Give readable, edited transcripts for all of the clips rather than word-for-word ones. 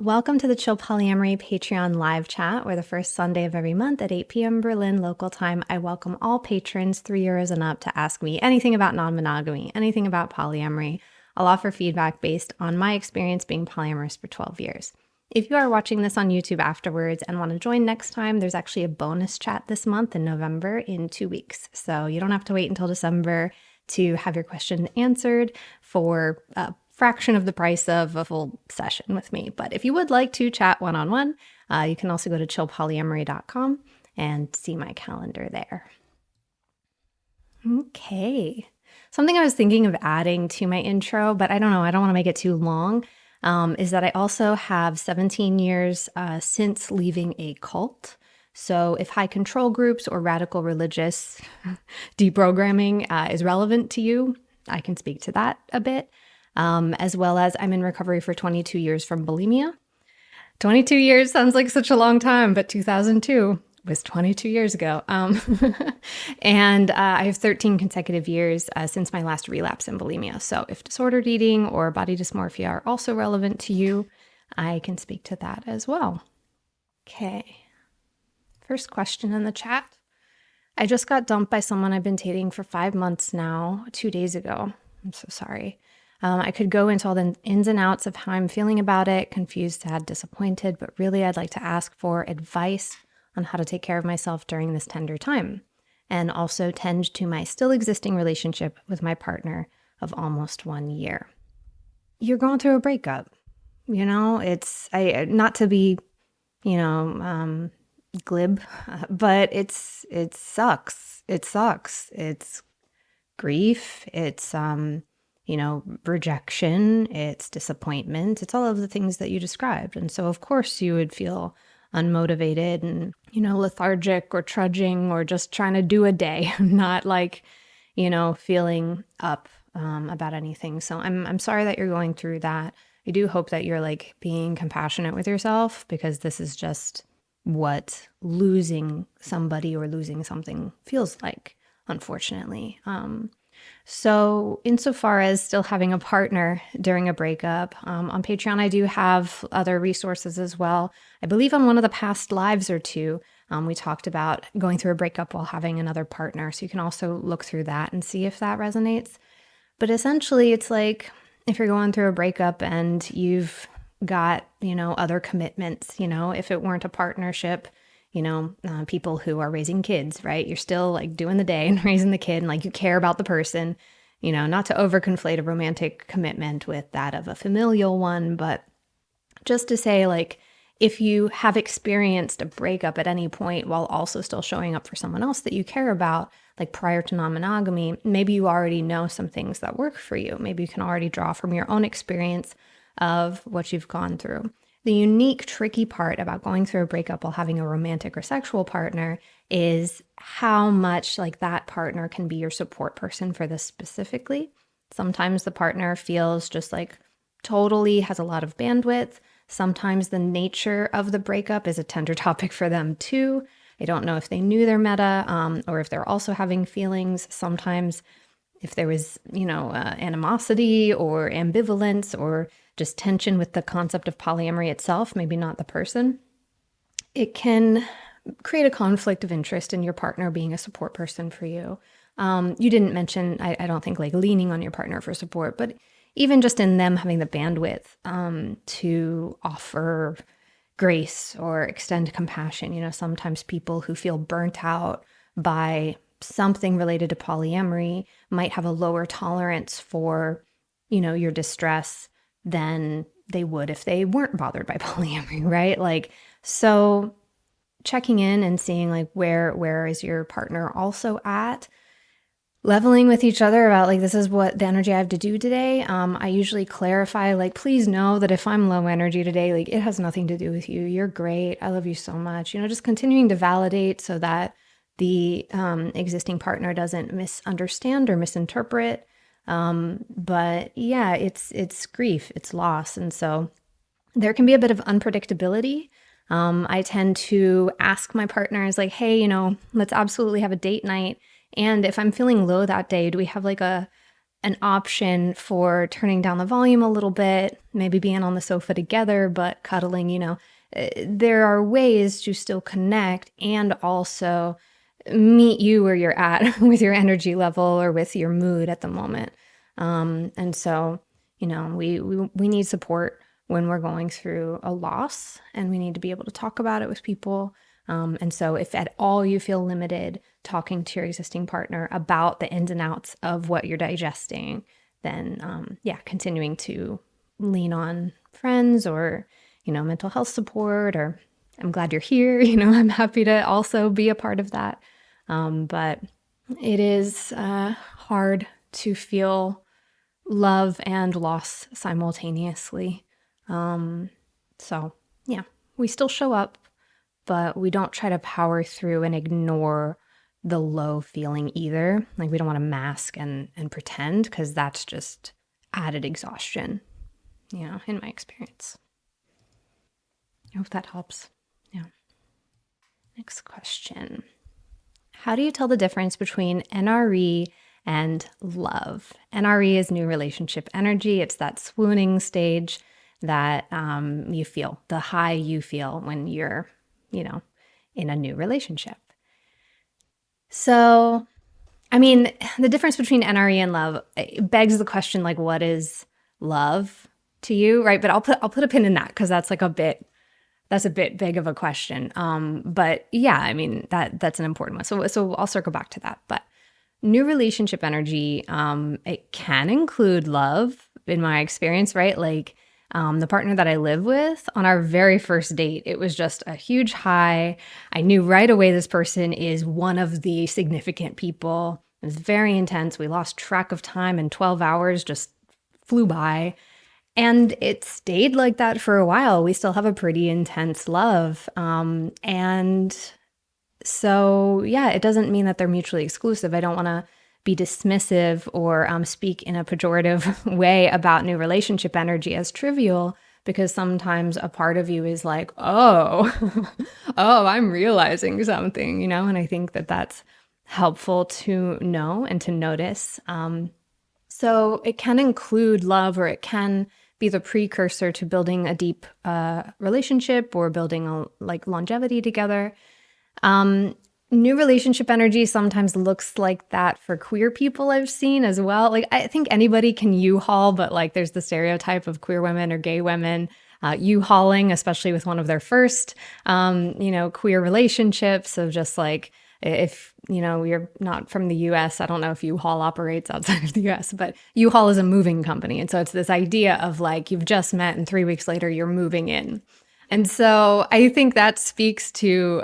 Welcome to the Chill Polyamory Patreon live chat, where the first Sunday of every month at 8 p.m. Berlin local time, I welcome all patrons €3 and up to ask me anything about non-monogamy, anything about polyamory. I'll offer feedback based on my experience being polyamorous for 12 years. If you are watching this on YouTube afterwards and want to join next time, there's actually a bonus chat this month in November in 2 weeks. So you don't have to wait until December to have your question answered for fraction of the price of a full session with me. But if you would like to chat one-on-one, you can also go to chillpolyamory.com and see my calendar there. Okay. Something I was thinking of adding to my intro, but I don't know, I don't want to make it too long, is that I also have 17 years since leaving a cult. So if high control groups or radical religious deprogramming is relevant to you, I can speak to that a bit. As well as I'm in recovery for 22 years from bulimia. 22 years sounds like such a long time, but 2002 was 22 years ago. And I have 13 consecutive years since my last relapse in bulimia. So if disordered eating or body dysmorphia are also relevant to you, I can speak to that as well. Okay. First question in the chat. I just got dumped by someone I've been dating for 5 months now, 2 days ago. I'm so sorry. I could go into all the ins and outs of how I'm feeling about it, confused, sad, disappointed, but really I'd like to ask for advice on how to take care of myself during this tender time, and also tend to my still existing relationship with my partner of almost 1 year. You're going through a breakup. You know, it's not to be, glib, but it sucks. It sucks. It's grief. It's rejection, it's disappointment, it's all of the things that you described. And so, of course, you would feel unmotivated and, lethargic or trudging or just trying to do a day, not like, feeling up about anything. So I'm sorry that you're going through that. I do hope that you're like being compassionate with yourself, because this is just what losing somebody or losing something feels like, unfortunately. So insofar as still having a partner during a breakup, on Patreon, I do have other resources as well. I believe on one of the past lives or two, we talked about going through a breakup while having another partner. So you can also look through that and see if that resonates. But essentially, it's like if you're going through a breakup and you've got, other commitments, if it weren't a partnership, people who are raising kids, right? You're still like doing the day and raising the kid, and like you care about the person, not to overconflate a romantic commitment with that of a familial one, but just to say, like, if you have experienced a breakup at any point while also still showing up for someone else that you care about, like prior to non-monogamy, maybe you already know some things that work for you. Maybe you can already draw from your own experience of what you've gone through. The unique, tricky part about going through a breakup while having a romantic or sexual partner is how much like that partner can be your support person for this specifically. Sometimes the partner feels just like totally has a lot of bandwidth. Sometimes the nature of the breakup is a tender topic for them too. I don't know if they knew their meta or if they're also having feelings. Sometimes if there was, animosity or ambivalence or just tension with the concept of polyamory itself, maybe not the person, it can create a conflict of interest in your partner being a support person for you. You didn't mention, I don't think, like leaning on your partner for support, but even just in them having the bandwidth to offer grace or extend compassion. Sometimes people who feel burnt out by something related to polyamory might have a lower tolerance for, your distress than they would if they weren't bothered by polyamory, right? Like, so checking in and seeing like where is your partner also at, leveling with each other about like, this is what the energy I have to do today. I usually clarify, like, please know that if I'm low energy today, like it has nothing to do with you. You're great. I love you so much. Just continuing to validate so that the existing partner doesn't misunderstand or misinterpret. But yeah, it's grief, it's loss. And so there can be a bit of unpredictability. I tend to ask my partners like, hey, let's absolutely have a date night. And if I'm feeling low that day, do we have like a an option for turning down the volume a little bit, maybe being on the sofa together, but cuddling, there are ways to still connect and also meet you where you're at with your energy level or with your mood at the moment. And so, we need support when we're going through a loss, and we need to be able to talk about it with people. And so if at all you feel limited talking to your existing partner about the ins and outs of what you're digesting, then continuing to lean on friends or, mental health support, or I'm glad you're here. I'm happy to also be a part of that. But it is hard to feel love and loss simultaneously. So yeah, we still show up, but we don't try to power through and ignore the low feeling either. Like, we don't want to mask and pretend, because that's just added exhaustion, in my experience. I hope that helps. Yeah. Next question. How do you tell the difference between NRE and love? NRE is new relationship energy. It's that swooning stage that you feel, the high you feel when you're, in a new relationship. So, the difference between NRE and love begs the question, like, what is love to you, right? But I'll put a pin in that, because that's a bit big of a question. But yeah, that's an important one. So I'll circle back to that. But new relationship energy, it can include love, in my experience, right? Like, the partner that I live with, on our very first date, it was just a huge high. I knew right away this person is one of the significant people. It was very intense. We lost track of time, and 12 hours just flew by. And it stayed like that for a while. We still have a pretty intense love. And so, yeah, it doesn't mean that they're mutually exclusive. I don't want to be dismissive or speak in a pejorative way about new relationship energy as trivial, because sometimes a part of you is like, oh, I'm realizing something, and I think that that's helpful to know and to notice. So it can include love, or it can be the precursor to building a deep relationship or building longevity together. New relationship energy sometimes looks like that for queer people, I've seen as well. Like, I think anybody can U-Haul, but there's the stereotype of queer women or gay women U-Hauling, especially with one of their first, queer relationships, of just like, if, you're not from the US, I don't know if U-Haul operates outside of the US, but U-Haul is a moving company. And so it's this idea of like, you've just met and 3 weeks later you're moving in. And so I think that speaks to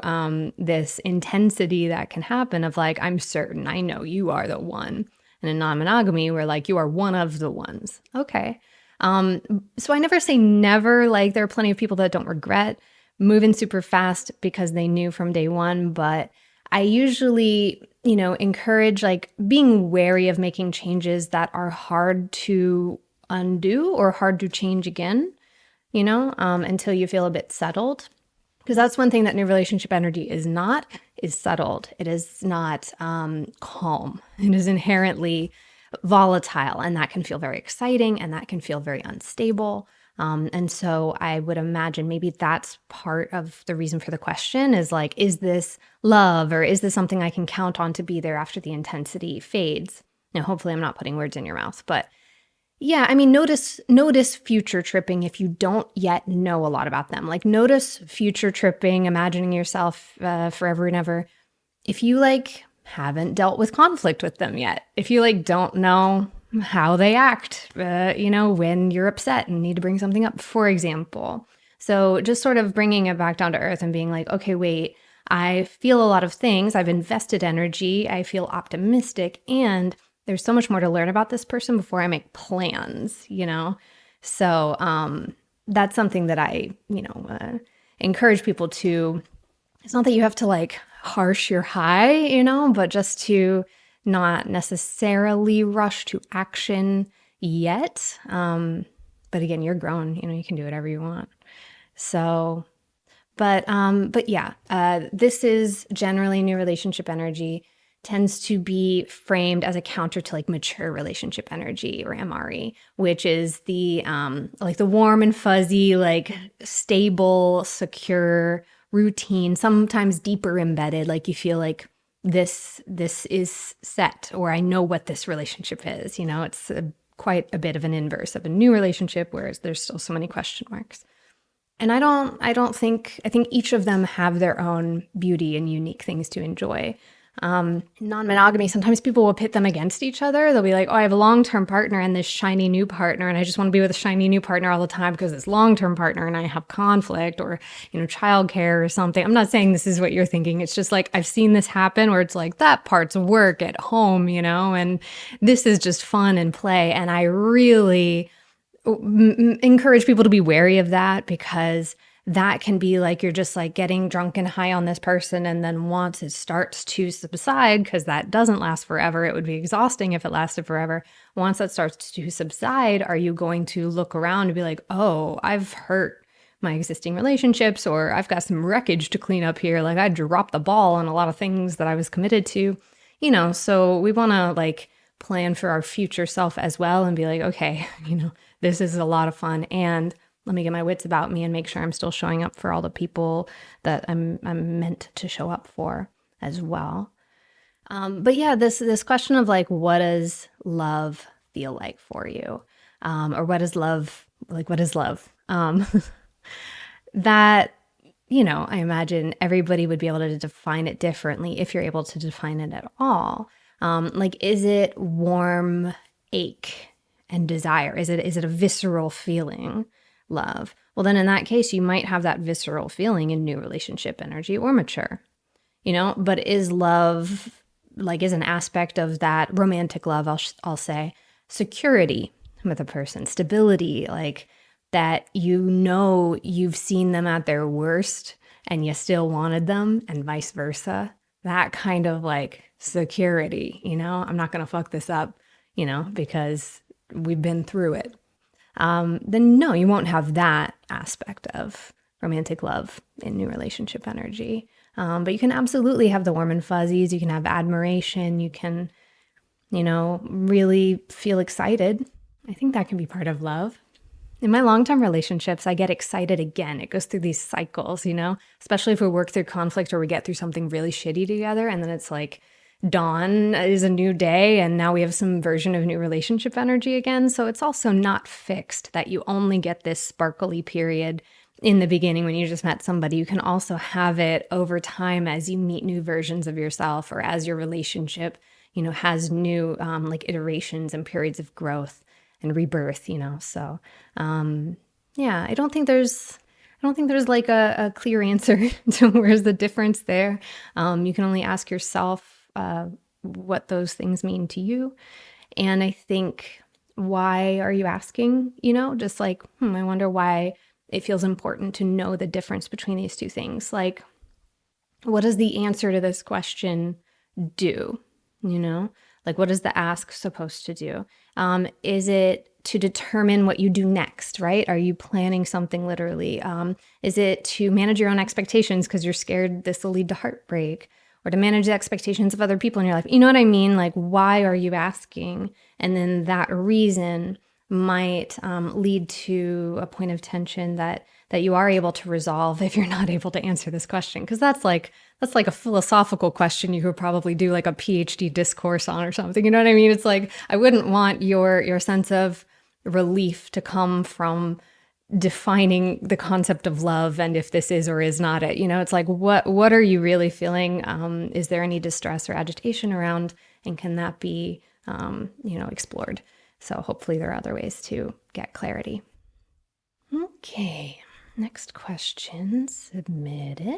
this intensity that can happen of like, I'm certain, I know you are the one. And in non-monogamy, we're like, you are one of the ones. Okay. So I never say never. Like, there are plenty of people that don't regret moving super fast because they knew from day one. But I usually, encourage like being wary of making changes that are hard to undo or hard to change again. Until you feel a bit settled. Because that's one thing that new relationship energy is settled. It is not calm. It is inherently volatile, and that can feel very exciting, and that can feel very unstable. And so I would imagine maybe that's part of the reason for the question, is like, is this love, or is this something I can count on to be there after the intensity fades? Now, hopefully I'm not putting words in your mouth, but yeah, notice future tripping if you don't yet know a lot about them. Like, notice future tripping, imagining yourself forever and ever. If you haven't dealt with conflict with them yet, if you don't know how they act, when you're upset and need to bring something up, for example. So just sort of bringing it back down to earth and being like, okay, wait, I feel a lot of things. I've invested energy. I feel optimistic, and there's so much more to learn about this person before I make plans, So that's something that I, encourage people to. It's not that you have to harsh your high, but just to not necessarily rush to action yet. But again, you're grown, you can do whatever you want. So, but yeah, this is generally new relationship energy. tends to be framed as a counter to like mature relationship energy, or MRE, which is the like the warm and fuzzy, like stable, secure, routine, sometimes deeper embedded, like you feel like this is set, or I know what this relationship is. It's quite a bit of an inverse of a new relationship, whereas there's still so many question marks. And I think each of them have their own beauty and unique things to enjoy. Non-monogamy, sometimes people will pit them against each other. They'll be like, oh, I have a long-term partner and this shiny new partner, and I just want to be with a shiny new partner all the time because this long-term partner and I have conflict, or, childcare or something. I'm not saying this is what you're thinking. It's just like, I've seen this happen where it's like, that part's work at home, and this is just fun and play. And I really encourage people to be wary of that, because that can be like you're just like getting drunk and high on this person, and then once it starts to subside, because that doesn't last forever, it would be exhausting if it lasted forever. Once that starts to subside, are you going to look around and be like, oh, I've hurt my existing relationships, or I've got some wreckage to clean up here, like I dropped the ball on a lot of things that I was committed to, so we want to like plan for our future self as well, and be like, okay, this is a lot of fun, and let me get my wits about me and make sure I'm still showing up for all the people that I'm meant to show up for as well. But yeah, this question of like, what does love feel like for you? Or what is love? Like, what is love? That, I imagine everybody would be able to define it differently if you're able to define it at all. Like, is it warm ache and desire? Is it a visceral feeling? Love? Well, then in that case, you might have that visceral feeling in new relationship energy or mature, but is love, like, is an aspect of that romantic love, I'll say, security with a person, stability, like that, you've seen them at their worst and you still wanted them, and vice versa. That kind of like security, I'm not going to fuck this up, because we've been through it. Then no, you won't have that aspect of romantic love in new relationship energy. But you can absolutely have the warm and fuzzies. You can have admiration. You can, really feel excited. I think that can be part of love. In my long-term relationships, I get excited again. It goes through these cycles, especially if we work through conflict or we get through something really shitty together. And then it's like, dawn is a new day, and now we have some version of new relationship energy again. So it's also not fixed that you only get this sparkly period in the beginning when you just met somebody. You can also have it over time as you meet new versions of yourself, or as your relationship, has new like iterations and periods of growth and rebirth, So yeah, I don't think there's like a clear answer to where's the difference there. You can only ask yourself what those things mean to you. And I think, why are you asking? Just like, I wonder why it feels important to know the difference between these two things. Like, what does the answer to this question do? Like, what is the ask supposed to do? Is it to determine what you do next, right? Are you planning something literally? Is it to manage your own expectations because you're scared this will lead to heartbreak? Or to manage the expectations of other people in your life? You know what I mean? Like, why are you asking? And then that reason might lead to a point of tension that you are able to resolve if you're not able to answer this question. Because that's like a philosophical question you could probably do like a PhD discourse on or something. You know what I mean? It's like, I wouldn't want your sense of relief to come from defining the concept of love and if this is or is not it. It's like, what are you really feeling? Is there any distress or agitation around? And can that be, explored? So hopefully there are other ways to get clarity. Okay, next question submitted.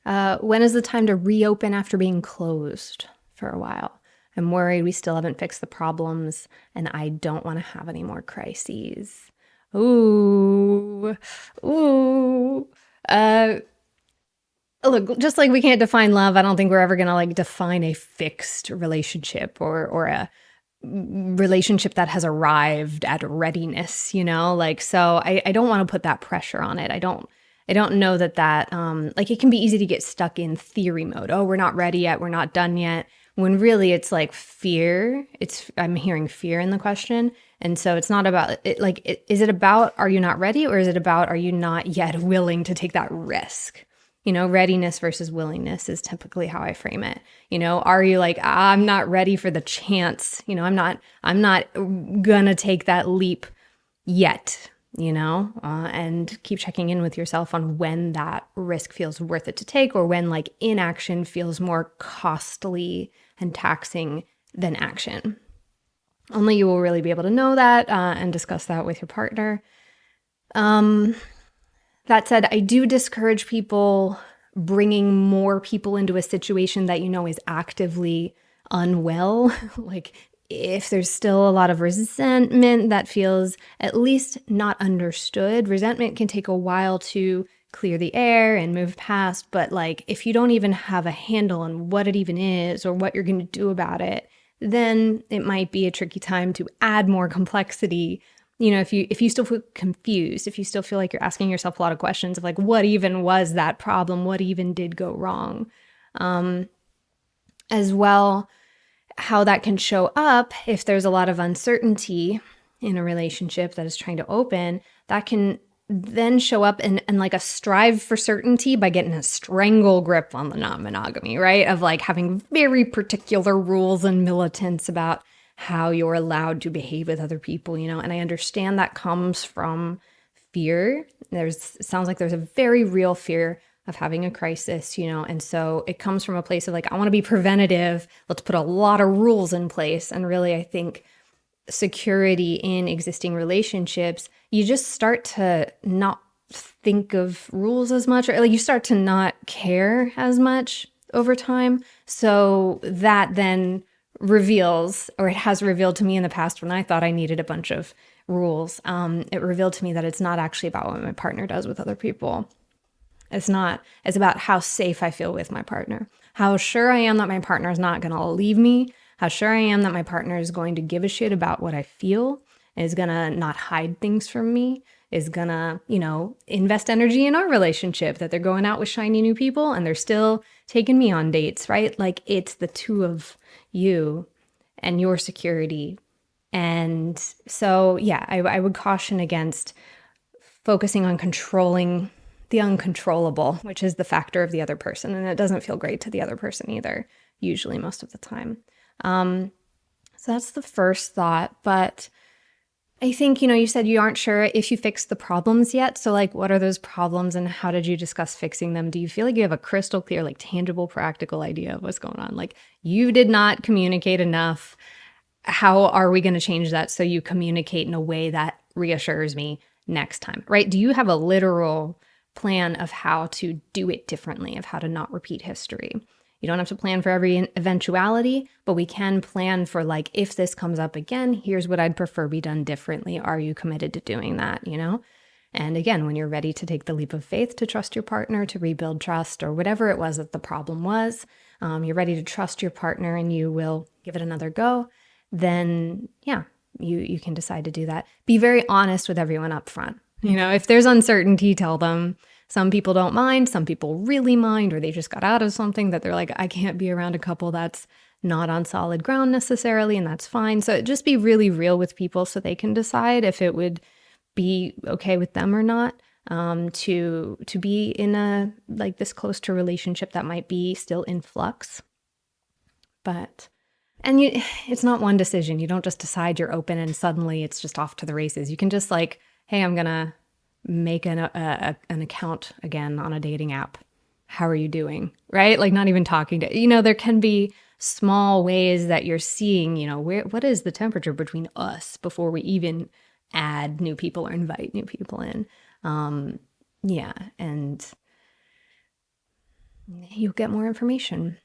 When is the time to reopen after being closed for a while? I'm worried we still haven't fixed the problems, and I don't want to have any more crises. Ooh. Look, just like we can't define love, I don't think we're ever going to like define a fixed relationship or a relationship that has arrived at readiness, Like, so I don't want to put that pressure on it. I don't I don't know that like it can be easy to get stuck in theory mode. Oh, we're not ready yet. We're not done yet. When really it's like fear. I'm hearing fear in the question. And so it's not about it. Like, is it about, are you not ready? Or is it about, are you not yet willing to take that risk? Readiness versus willingness is typically how I frame it. Are you like, I'm not ready for the chance. I'm not gonna take that leap yet, and keep checking in with yourself on when that risk feels worth it to take, or when like inaction feels more costly and taxing than action. Only you will really be able to know that and discuss that with your partner. That said, I do discourage people bringing more people into a situation that is actively unwell. Like, if there's still a lot of resentment that feels at least not understood, resentment can take a while to clear the air and move past. But like, if you don't even have a handle on what it even is or what you're going to do about it, then it might be a tricky time to add more complexity. If you still feel confused, if you still feel like you're asking yourself a lot of questions of like, what even was that problem? What even did go wrong? As well, how that can show up if there's a lot of uncertainty in a relationship that is trying to open, that can then show up in like a strive for certainty by getting a strangle grip on the non-monogamy, right? Of like having very particular rules and militants about how you're allowed to behave with other people, and I understand that comes from fear. It sounds like there's a very real fear of having a crisis, and so it comes from a place of like, I want to be preventative. Let's put a lot of rules in place. And really, I think security in existing relationships, you just start to not think of rules as much, or like you start to not care as much over time. So that then reveals, or it has revealed to me in the past when I thought I needed a bunch of rules, it revealed to me that it's not actually about what my partner does with other people. It's not. It's about how safe I feel with my partner, how sure I am that my partner is not going to leave me, how sure I am that my partner is going to give a shit about what I feel, is going to not hide things from me, is going to, invest energy in our relationship, that they're going out with shiny new people and they're still taking me on dates, right? Like, it's the two of you and your security. And so, yeah, I would caution against focusing on controlling the uncontrollable, which is the factor of the other person. And it doesn't feel great to the other person either, usually most of the time. So that's the first thought. But I think, you said you aren't sure if you fixed the problems yet. So like, what are those problems and how did you discuss fixing them? Do you feel like you have a crystal clear, like tangible, practical idea of what's going on? Like, you did not communicate enough. How are we going to change that so you communicate in a way that reassures me next time, right? Do you have a literal plan of how to do it differently, of how to not repeat history? You don't have to plan for every eventuality, but we can plan for like, if this comes up again, here's what I'd prefer be done differently. Are you committed to doing that, And again, when you're ready to take the leap of faith to trust your partner, to rebuild trust, or whatever it was that the problem was, you're ready to trust your partner and you will give it another go, then yeah, you can decide to do that. Be very honest with everyone up front. If there's uncertainty, tell them. Some people don't mind, some people really mind, or they just got out of something that they're like, I can't be around a couple that's not on solid ground necessarily, and that's fine. So just be really real with people so they can decide if it would be okay with them or not, to be in a like this close to relationship that might be still in flux. It's not one decision. You don't just decide you're open and suddenly it's just off to the races. You can just like, hey, I'm gonna make an account again on a dating app. How are you doing? Right? Like, not even talking to, there can be small ways that you're seeing, what is the temperature between us before we even add new people or invite new people in. Yeah. And you'll get more information.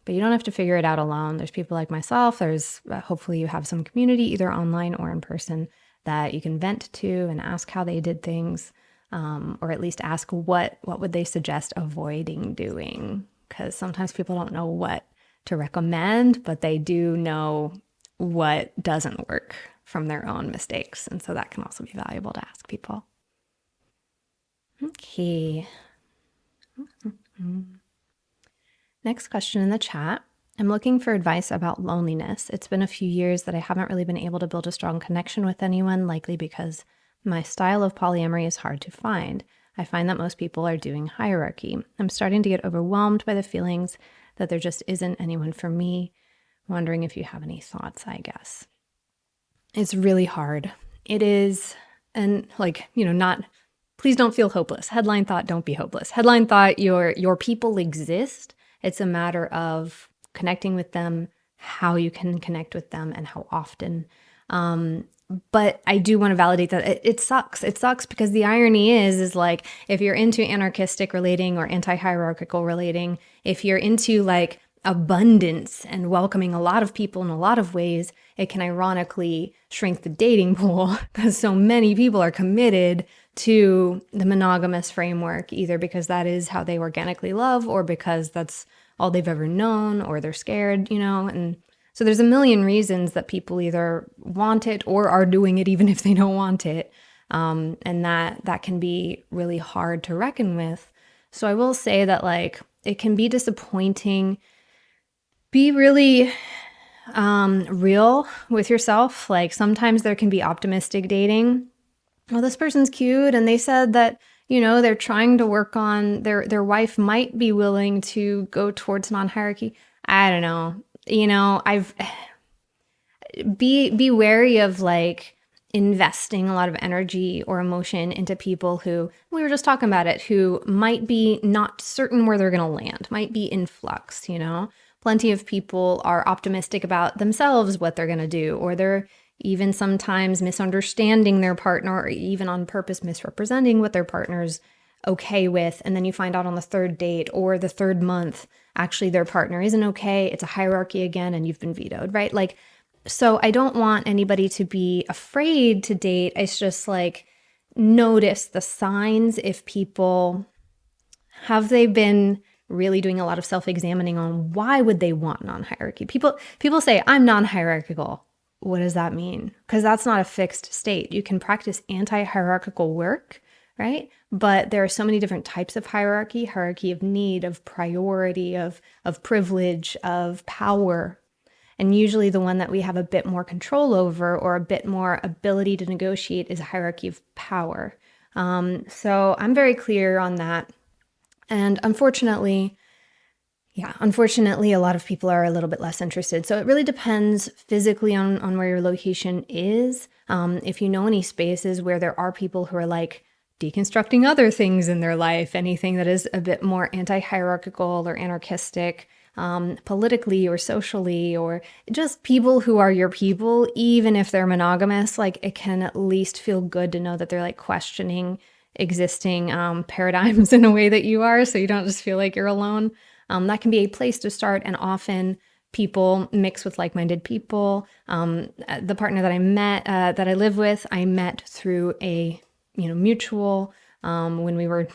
But you don't have to figure it out alone. There's people like myself. There's hopefully you have some community, either online or in person, that you can vent to and ask how they did things, or at least ask what would they suggest avoiding doing. Because sometimes people don't know what to recommend, but they do know what doesn't work from their own mistakes. And so that can also be valuable to ask people. Okay. Next question in the chat. I'm looking for advice about loneliness. It's been a few years that I haven't really been able to build a strong connection with anyone, likely because my style of polyamory is hard to find. I find that most people are doing hierarchy. I'm starting to get overwhelmed by the feelings that there just isn't anyone for me. Wondering if you have any thoughts, I guess. It's really hard. It is, and not, please don't feel hopeless. Headline thought, don't be hopeless. Headline thought, your people exist. It's a matter of connecting with them, how you can connect with them, and how often. But I do want to validate that it sucks. It sucks because the irony is like, if you're into anarchistic relating or anti-hierarchical relating, if you're into like abundance and welcoming a lot of people in a lot of ways, it can ironically shrink the dating pool because so many people are committed to the monogamous framework, either because that is how they organically love or because that's all they've ever known, or they're scared, and so there's a million reasons that people either want it or are doing it even if they don't want it. And that can be really hard to reckon with. So I will say that like it can be disappointing. Be really real with yourself. Like sometimes there can be optimistic dating. Well, this person's cute and they said that, they're trying to work on their wife might be willing to go towards non-hierarchy. I don't know. I've be wary of like investing a lot of energy or emotion into people who, we were just talking about it, who might be not certain where they're going to land, might be in flux, Plenty of people are optimistic about themselves, what they're going to do, or they're even sometimes misunderstanding their partner, or even on purpose misrepresenting what their partner's okay with. And then you find out on the third date or the third month, actually their partner isn't okay. It's a hierarchy again, and you've been vetoed, right? Like, so I don't want anybody to be afraid to date. It's just like, notice the signs. If people, have they been really doing a lot of self-examining on why would they want non-hierarchy? People say, I'm non-hierarchical. What does that mean? Because that's not a fixed state. You can practice anti-hierarchical work, right? But there are so many different types of hierarchy of need, of priority, of privilege, of power. And usually the one that we have a bit more control over or a bit more ability to negotiate is a hierarchy of power. So I'm very clear on that. And unfortunately, a lot of people are a little bit less interested. So it really depends physically on where your location is. If you know any spaces where there are people who are like deconstructing other things in their life, anything that is a bit more anti-hierarchical or anarchistic, politically or socially, or just people who are your people, even if they're monogamous, like it can at least feel good to know that they're like questioning existing paradigms in a way that you are, so you don't just feel like you're alone. That can be a place to start, and often people mix with like-minded people. The partner that I met, that I live with, I met through a mutual when we were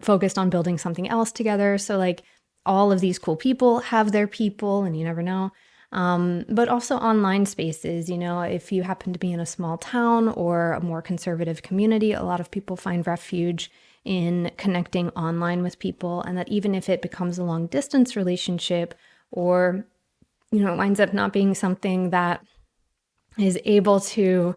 focused on building something else together. So like all of these cool people have their people, and you never know. But also online spaces, if you happen to be in a small town or a more conservative community, a lot of people find refuge in connecting online with people, and that even if it becomes a long distance relationship or, winds up not being something that is able to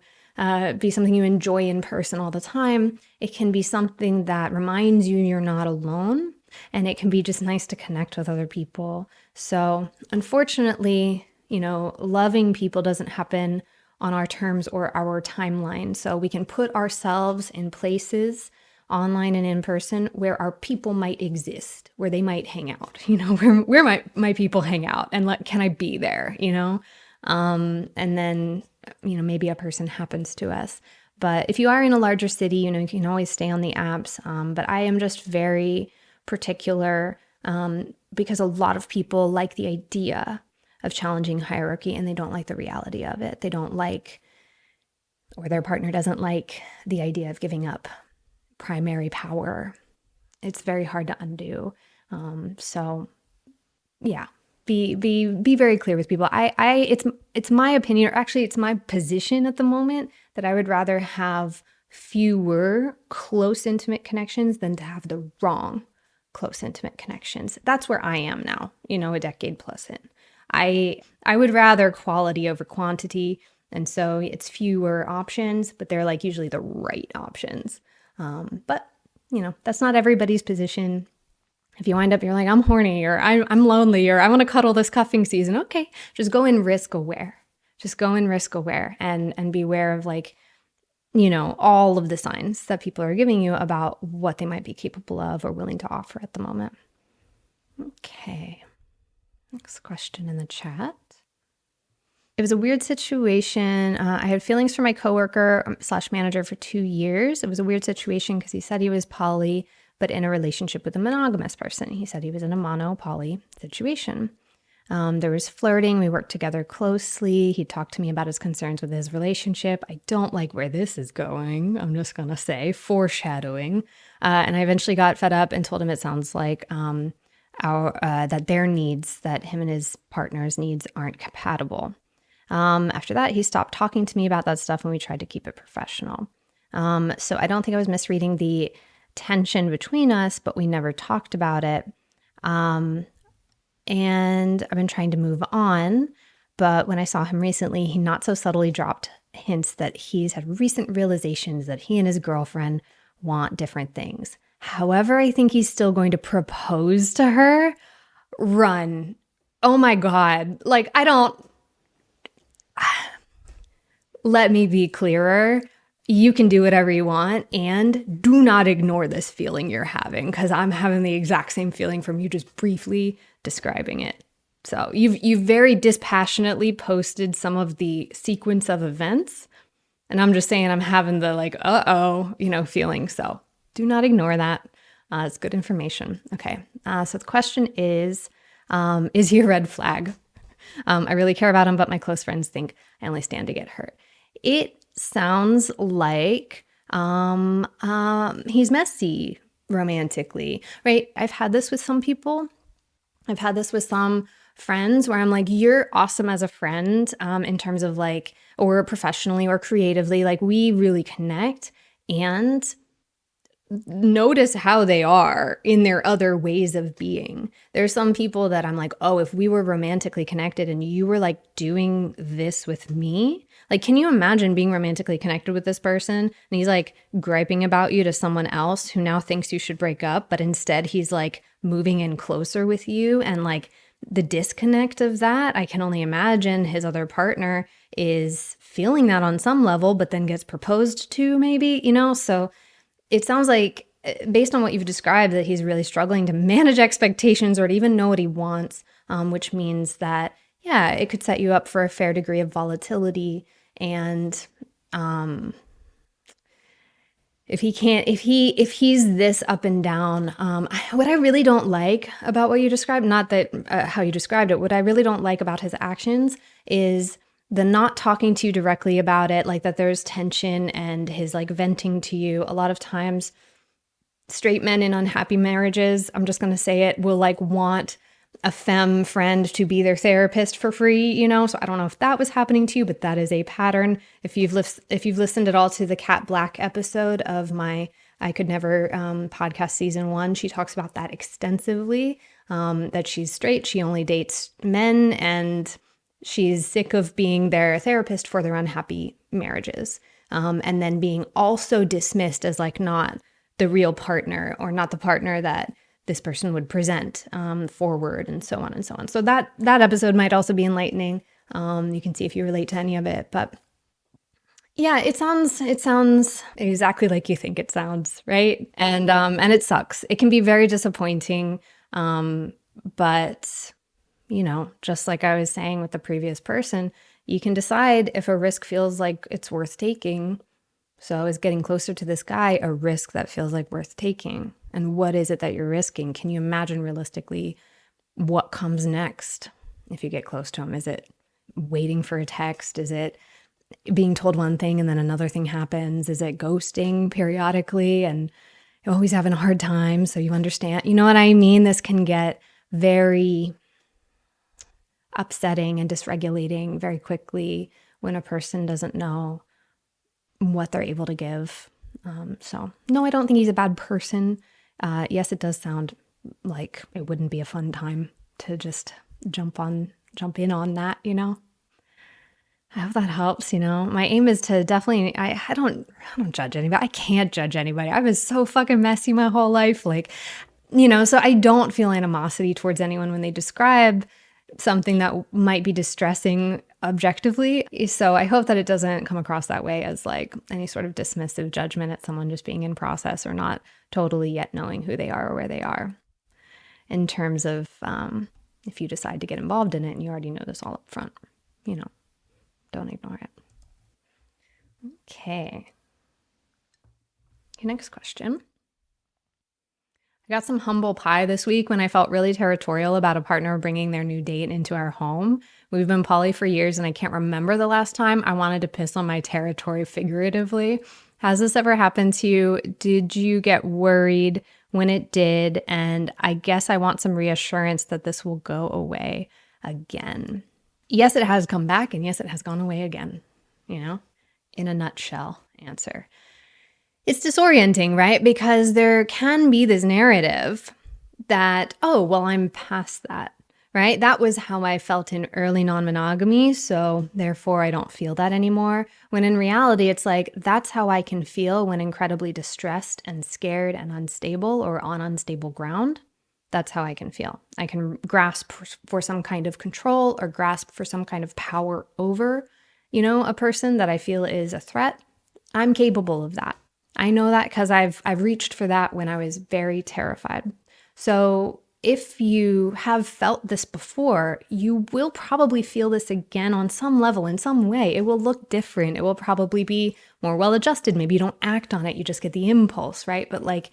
be something you enjoy in person all the time, it can be something that reminds you you're not alone. And it can be just nice to connect with other people. So unfortunately, loving people doesn't happen on our terms or our timeline. So we can put ourselves in places online and in person where our people might exist, where they might hang out, where my people hang out, and can I be there, and then, maybe a person happens to us. But if you are in a larger city, you can always stay on the apps. But I am just very particular because a lot of people like the idea of challenging hierarchy and they don't like the reality of it. They don't like, or their partner doesn't like, the idea of giving up primary power. It's very hard to undo. So yeah, be very clear with people. It's my opinion, or actually it's my position at the moment, that I would rather have fewer close intimate connections than to have the wrong close intimate connections. That's where I am now, a decade plus in. I would rather quality over quantity, and so it's fewer options, but they're like usually the right options. But that's not everybody's position. If you wind up, you're like, I'm horny, or I'm lonely, or I want to cuddle this cuffing season. Okay, just go in risk aware. Just go in risk aware and be aware of all of the signs that people are giving you about what they might be capable of or willing to offer at the moment. Okay. Next question in the chat. It was a weird situation. I had feelings for my coworker / manager for 2 years. It was a weird situation because he said he was poly, but in a relationship with a monogamous person. He said he was in a mono-poly situation. There was flirting. We worked together closely. He talked to me about his concerns with his relationship. I don't like where this is going. I'm just going to say foreshadowing. And I eventually got fed up and told him it sounds like that their needs, that him and his partner's needs aren't compatible. After that, he stopped talking to me about that stuff and we tried to keep it professional. So I don't think I was misreading the tension between us, but we never talked about it. And I've been trying to move on. But when I saw him recently, he not so subtly dropped hints that he's had recent realizations that he and his girlfriend want different things. However, I think he's still going to propose to her. Run. Oh my God. Let me be clearer. You can do whatever you want, and do not ignore this feeling you're having, because I'm having the exact same feeling from you just briefly describing it. So you've very dispassionately posted some of the sequence of events, and I'm just saying I'm having the feeling. So do not ignore that. It's good information. Okay. So the question is he a red flag? I really care about him, but my close friends think I only stand to get hurt. It sounds like he's messy romantically, right? I've had this with some people. I've had this with some friends where I'm like, you're awesome as a friend in terms of or professionally or creatively, we really connect, and notice how they are in their other ways of being. There's some people that I'm like, oh, if we were romantically connected and you were doing this with me, can you imagine being romantically connected with this person and he's griping about you to someone else who now thinks you should break up, but instead he's moving in closer with you, and the disconnect of that, I can only imagine his other partner is feeling that on some level, but then gets proposed to maybe, so it sounds like, based on what you've described, that he's really struggling to manage expectations or to even know what he wants, which means that, yeah, it could set you up for a fair degree of volatility. And if he's this up and down, what I really don't like about what you described, not that how you described it, what I really don't like about his actions is the not talking to you directly about it, that there's tension, and his venting to you. A lot of times straight men in unhappy marriages, I'm just going to say it, will want a femme friend to be their therapist for free, so I don't know if that was happening to you, but that is a pattern. If you've listened at all to the Cat Black episode of my I Could Never podcast season 1, she talks about that extensively, that she's straight, she only dates men, and she's sick of being their therapist for their unhappy marriages, and then being also dismissed as not the real partner, or not the partner that this person would present forward, and so on and so on. So that episode might also be enlightening. You can see if you relate to any of it. But yeah, it sounds exactly like you think it sounds, right? And it sucks. It can be very disappointing. But just like I was saying with the previous person, you can decide if a risk feels like it's worth taking. So is getting closer to this guy a risk that feels like worth taking? And what is it that you're risking? Can you imagine realistically what comes next if you get close to him? Is it waiting for a text? Is it being told one thing and then another thing happens? Is it ghosting periodically and you're always having a hard time, so you understand? You know what I mean? This can get very upsetting and dysregulating very quickly when a person doesn't know what they're able to give. So no, I don't think he's a bad person. Yes, it does sound like it wouldn't be a fun time to just jump in on that, I hope that helps, My aim is to definitely I don't judge anybody. I can't judge anybody. I was so fucking messy my whole life. So I don't feel animosity towards anyone when they describe something that might be distressing objectively. So I hope that it doesn't come across that way as like any sort of dismissive judgment at someone just being in process or not totally yet knowing who they are or where they are. In terms of if you decide to get involved in it and you already know this all up front, don't ignore it. Okay. Okay, next question. I got some humble pie this week when I felt really territorial about a partner bringing their new date into our home. We've been poly for years and I can't remember the last time I wanted to piss on my territory figuratively. Has this ever happened to you? Did you get worried when it did? And I guess I want some reassurance that this will go away again. Yes, it has come back, and yes, it has gone away again, in a nutshell answer. It's disorienting, right? Because there can be this narrative that, oh, well, I'm past that, right? That was how I felt in early non-monogamy, so therefore I don't feel that anymore. When in reality, it's like, that's how I can feel when incredibly distressed and scared and unstable or on unstable ground. That's how I can feel. I can grasp for some kind of control or grasp for some kind of power over, a person that I feel is a threat. I'm capable of that. I know that because I've reached for that when I was very terrified. So if you have felt this before, you will probably feel this again on some level, in some way. It will look different. It will probably be more well-adjusted. Maybe you don't act on it. You just get the impulse, right? But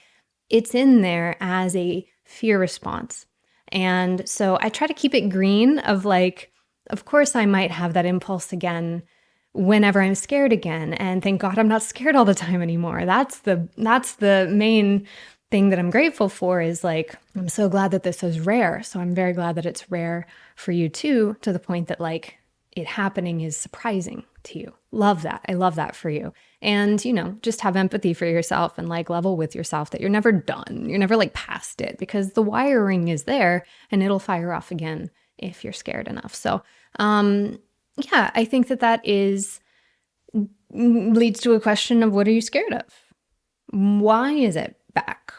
it's in there as a fear response. And so I try to keep it green of of course I might have that impulse again whenever I'm scared again. And thank God I'm not scared all the time anymore. That's the main thing that I'm grateful for is I'm so glad that this is rare. So I'm very glad that it's rare for you too, to the point that it happening is surprising to you. Love that. I love that for you. And, just have empathy for yourself and level with yourself that you're never done. You're never past it because the wiring is there and it'll fire off again if you're scared enough. So, yeah, I think that leads to a question of what are you scared of? Why is it back?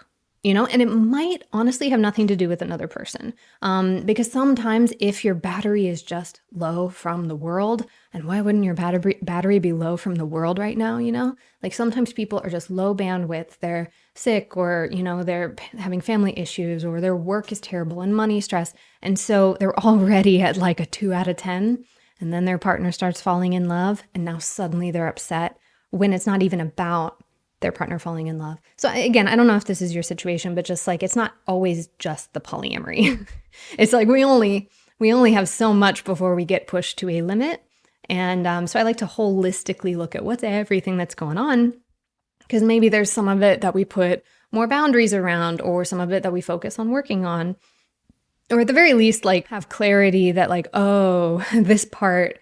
And it might honestly have nothing to do with another person. Because sometimes if your battery is just low from the world, and why wouldn't your battery be low from the world right now, sometimes people are just low bandwidth, they're sick or, they're having family issues or their work is terrible and money stress. And so they're already at a 2 out of 10. And then their partner starts falling in love and now suddenly they're upset when it's not even about their partner falling in love. So again, I don't know if this is your situation, but just it's not always just the polyamory. It's we only have so much before we get pushed to a limit. And so I like to holistically look at what's everything that's going on, because maybe there's some of it that we put more boundaries around or some of it that we focus on working on, or at the very least, have clarity that oh, this part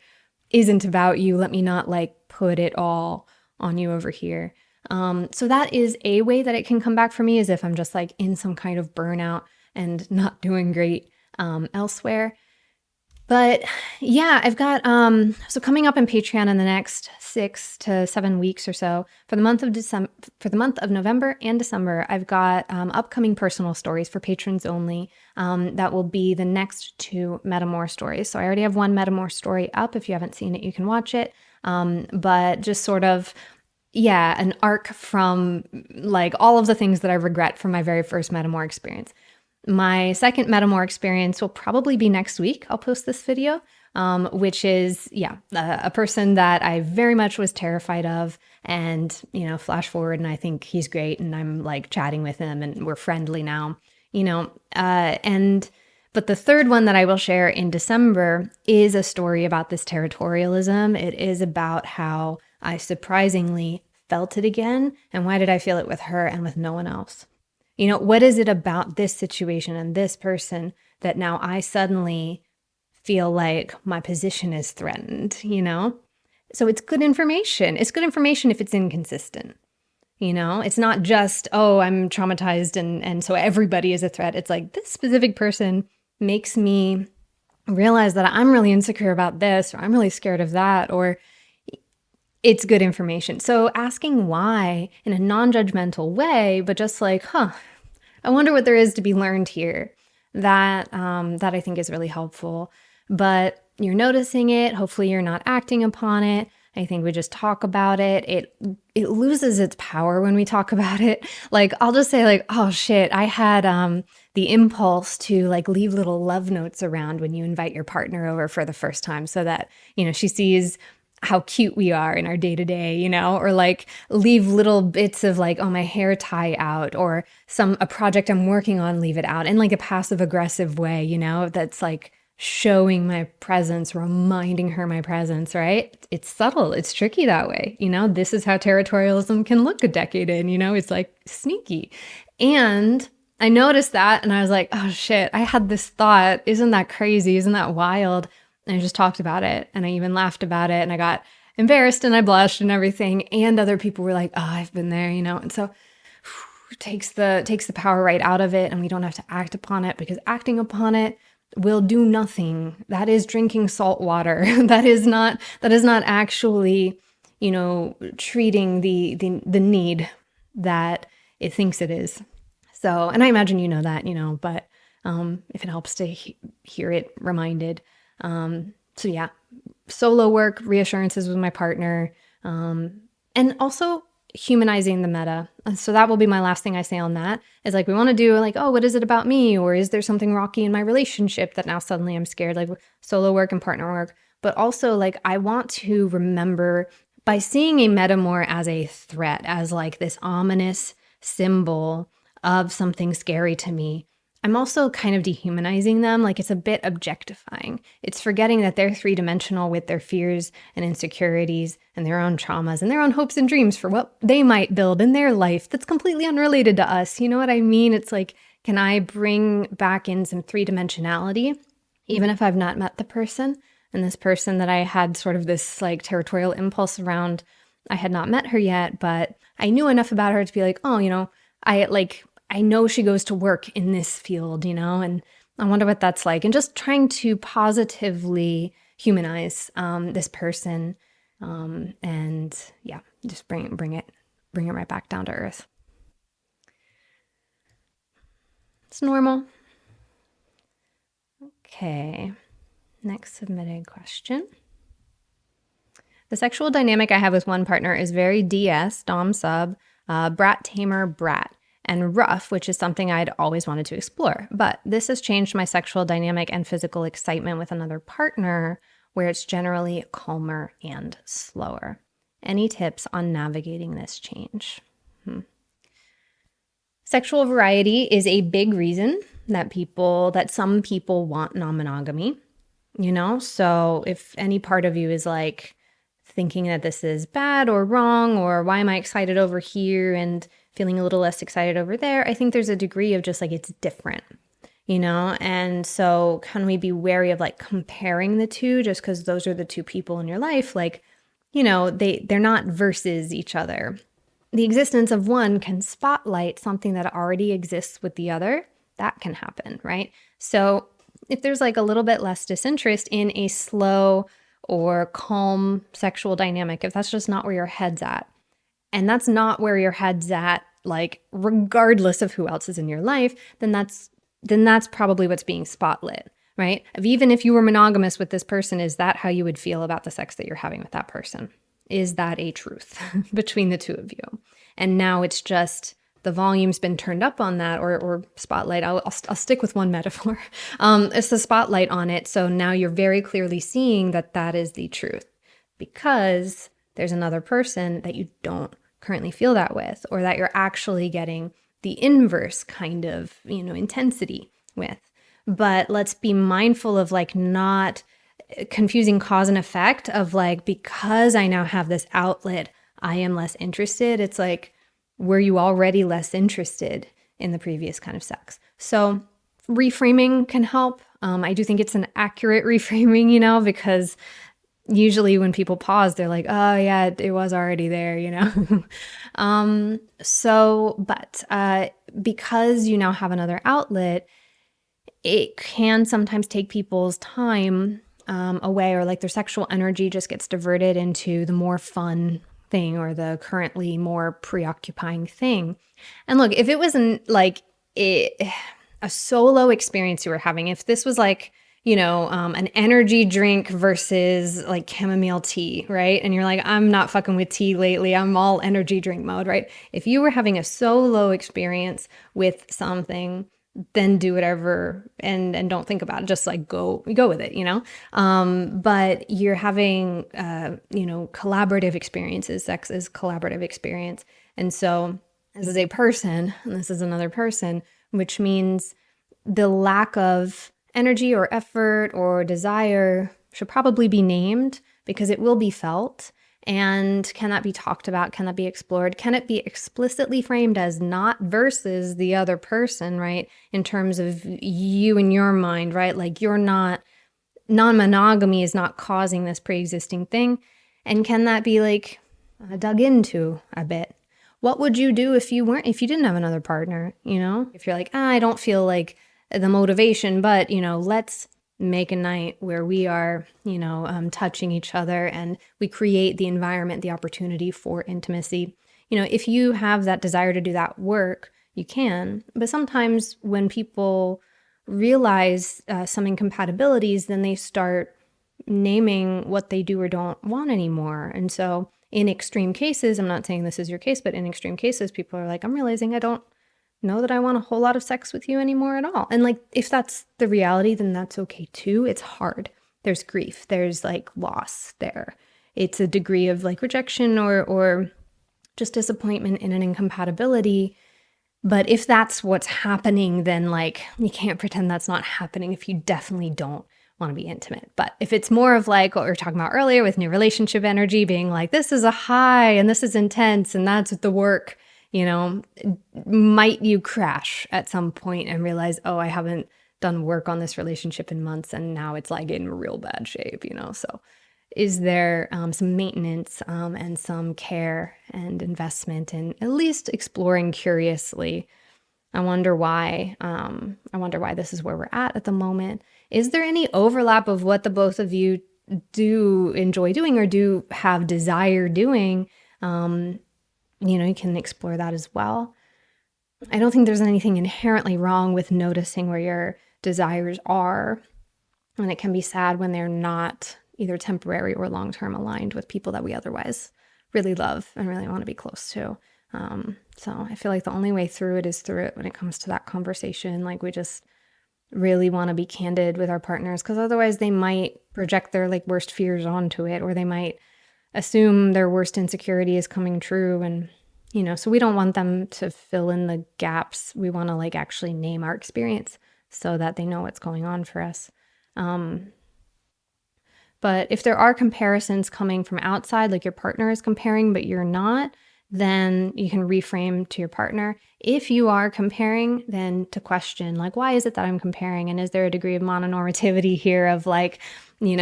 isn't about you. Let me not put it all on you over here. So that is a way that it can come back for me, is if I'm just in some kind of burnout and not doing great elsewhere. But yeah, I've got so coming up in Patreon in the next 6 to 7 weeks or so for the month of November and December, I've got upcoming personal stories for patrons only. That will be the next 2 Metamor stories. So I already have one Metamor story up. If you haven't seen it, you can watch it. But just sort of an arc from all of the things that I regret from my very first Metamor experience. My second Metamor experience will probably be next week. I'll post this video, which is, a person that I very much was terrified of. And, flash forward and I think he's great. And I'm chatting with him and we're friendly now, but the third one that I will share in December is a story about this territorialism. It is about how I surprisingly felt it again. And why did I feel it with her and with no one else? What is it about this situation and this person that now I suddenly feel like my position is threatened, So it's good information. It's good information if it's inconsistent. It's not just, oh, I'm traumatized and so everybody is a threat. It's like this specific person makes me realize that I'm really insecure about this, or I'm really scared of that, or it's good information. So asking why in a non-judgmental way, but just like, I wonder what there is to be learned here. That I think is really helpful. But you're noticing it. Hopefully you're not acting upon it. I think we just talk about it. It loses its power when we talk about it. Like, I'll just say like, oh shit, I had the impulse to like leave little love notes around when you invite your partner over for the first time, so that, she sees how cute we are in our day-to-day, or like leave little bits of like, oh, my hair tie out, or a project I'm working on, leave it out in like a passive aggressive way, that's like showing my presence, reminding her my presence, right? It's subtle. It's tricky that way. This is how territorialism can look a decade in, it's like sneaky. And I noticed that and I was like, oh shit, I had this thought. Isn't that crazy? Isn't that wild? And I just talked about it and I even laughed about it and I got embarrassed and I blushed and everything. And other people were like, oh, I've been there, And so it takes the power right out of it, and we don't have to act upon it, because acting upon it will do nothing. That is drinking salt water. That is not actually, treating the need that it thinks it is. So, and I imagine that, but if it helps to hear it reminded. So yeah, solo work, reassurances with my partner, and also humanizing the meta. So that will be my last thing I say on that, is like, we want to do like, oh, what is it about me? Or is there something rocky in my relationship that now suddenly I'm scared, like solo work and partner work. But also like, I want to remember, by seeing a meta more as a threat, as like this ominous symbol of something scary to me, I'm also kind of dehumanizing them. Like, it's a bit objectifying. It's forgetting that they're three-dimensional with their fears and insecurities and their own traumas and their own hopes and dreams for what they might build in their life that's completely unrelated to us. You know what I mean? It's like, can I bring back in some three-dimensionality, even if I've not met the person? And this person that I had sort of this like territorial impulse around, I had not met her yet, but I knew enough about her to be like, oh, I know she goes to work in this field, and I wonder what that's like. And just trying to positively humanize this person, and yeah, just bring it right back down to earth. It's normal. Okay, next submitted question. The sexual dynamic I have with one partner is very DS, dom sub, brat tamer brat, and rough, which is something I'd always wanted to explore. But this has changed my sexual dynamic and physical excitement with another partner, where it's generally calmer and slower. Any tips on navigating this change? Sexual variety is a big reason that some people want non-monogamy, So if any part of you is like thinking that this is bad or wrong, or why am I excited over here and feeling a little less excited over there, I think there's a degree of just like, it's different, And so can we be wary of like comparing the two, just because those are the two people in your life? Like, they're not versus each other. The existence of one can spotlight something that already exists with the other. That can happen, right? So if there's like a little bit less disinterest in a slow or calm sexual dynamic, if that's just not where your head's at, and that's not where your head's at, like regardless of who else is in your life, then that's probably what's being spotlit, right? Even if you were monogamous with this person, is that how you would feel about the sex that you're having with that person? Is that a truth between the two of you? And now it's just the volume's been turned up on that, or spotlight. I'll stick with one metaphor. It's the spotlight on it. So now you're very clearly seeing that is the truth, because there's another person that you don't currently feel that with, or that you're actually getting the inverse kind of, intensity with. But let's be mindful of like not confusing cause and effect of like, because I now have this outlet, I am less interested. It's like, were you already less interested in the previous kind of sex? So reframing can help. I do think it's an accurate reframing, because usually when people pause, they're like, oh yeah, it was already there, you know? But because you now have another outlet, it can sometimes take people's time away, or like their sexual energy just gets diverted into the more fun thing or the currently more preoccupying thing. And look, if it wasn't like a solo experience you were having, if this was like, an energy drink versus like chamomile tea, right? And you're like, I'm not fucking with tea lately. I'm all energy drink mode, right? If you were having a solo experience with something, then do whatever and don't think about it. Just like go with it, but you're having, collaborative experiences. Sex is collaborative experience. And so this is a person and this is another person, which means the lack of energy or effort or desire should probably be named, because it will be felt. And can that be talked about? Can that be explored? Can it be explicitly framed as not versus the other person, right? In terms of you and your mind, right? Like you're not, non-monogamy is not causing this pre-existing thing. And can that be like dug into a bit? What would you do if you didn't have another partner, If you're like, I don't feel like the motivation, but, let's make a night where we are, touching each other and we create the environment, the opportunity for intimacy. If you have that desire to do that work, you can. But sometimes when people realize some incompatibilities, then they start naming what they do or don't want anymore. And so in extreme cases, I'm not saying this is your case, but in extreme cases, people are like, I'm realizing I don't know that I want a whole lot of sex with you anymore at all. And like, if that's the reality, then that's okay too. It's hard. There's grief. There's like loss there. It's a degree of like rejection or just disappointment in an incompatibility. But if that's what's happening, then like, you can't pretend that's not happening if you definitely don't want to be intimate. But if it's more of like what we were talking about earlier with new relationship energy being like, this is a high and this is intense and that's the work, might you crash at some point and realize, oh, I haven't done work on this relationship in months and now it's like in real bad shape, So is there some maintenance and some care and investment in at least exploring curiously? I wonder why this is where we're at the moment. Is there any overlap of what the both of you do enjoy doing or do have desire doing? You can explore that as well. I don't think there's anything inherently wrong with noticing where your desires are. And it can be sad when they're not either temporary or long-term aligned with people that we otherwise really love and really want to be close to. So I feel like the only way through it is through it when it comes to that conversation. Like we just really want to be candid with our partners, because otherwise they might project their like worst fears onto it, or they might assume their worst insecurity is coming true. And, so we don't want them to fill in the gaps. We want to like actually name our experience so that they know what's going on for us. But if there are comparisons coming from outside, like your partner is comparing, but you're not, then you can reframe to your partner. If you are comparing, then to question, like, why is it that I'm comparing? And is there a degree of mononormativity here of like, in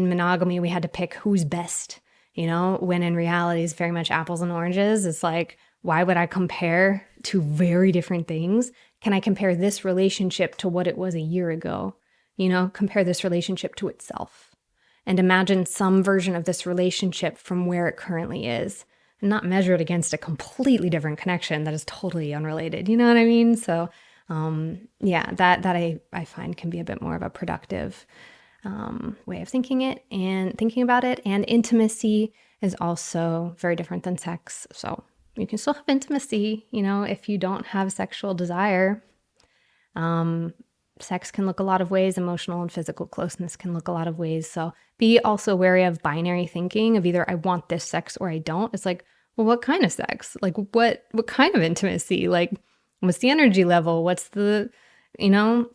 monogamy, we had to pick who's best, when in reality it's very much apples and oranges. It's like, why would I compare two very different things? Can I compare this relationship to what it was a year ago? Compare this relationship to itself and imagine some version of this relationship from where it currently is, and not measure it against a completely different connection that is totally unrelated. You know what I mean? So that I find can be a bit more of a productive way of thinking about it. And intimacy is also very different than sex. So you can still have intimacy, if you don't have sexual desire. Sex can look a lot of ways. Emotional and physical closeness can look a lot of ways. So be also wary of binary thinking of either I want this sex or I don't. It's like, well, what kind of sex? Like what kind of intimacy? Like what's the energy level? What's the,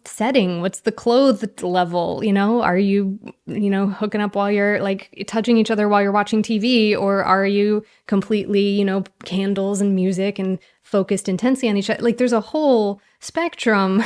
setting? What's the clothes level? Are you, hooking up while you're like touching each other while you're watching TV? Or are you completely, candles and music and focused intensely on each other? Like there's a whole spectrum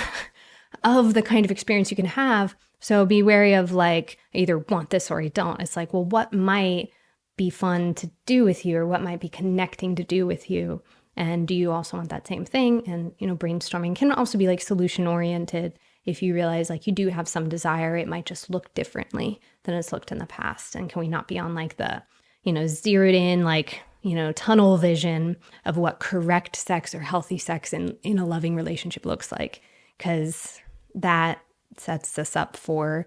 of the kind of experience you can have. So be wary of like, I either want this or I don't. It's like, well, what might be fun to do with you, or what might be connecting to do with you? And do you also want that same thing? And, brainstorming can also be like solution oriented. If you realize like you do have some desire, it might just look differently than it's looked in the past. And can we not be on like the, zeroed in, like, tunnel vision of what correct sex or healthy sex in a loving relationship looks like? Because that sets us up for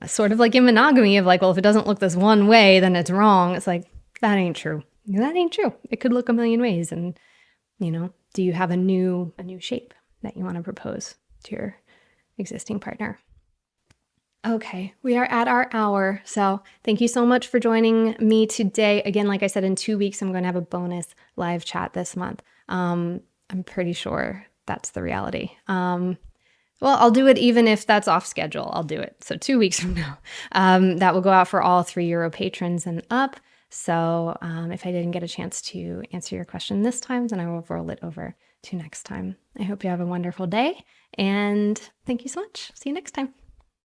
sort of like in monogamy of like, well, if it doesn't look this one way, then it's wrong. It's like, that ain't true. That ain't true. It could look a million ways. And, do you have a new shape that you want to propose to your existing partner? Okay, we are at our hour. So thank you so much for joining me today. Again, like I said, in 2 weeks, I'm going to have a bonus live chat this month. I'm pretty sure that's the reality. Well, I'll do it even if that's off schedule. I'll do it. So 2 weeks from now, that will go out for all €3 patrons and up. So if I didn't get a chance to answer your question this time, then I will roll it over to next time. I hope you have a wonderful day, and thank you so much. See you next time.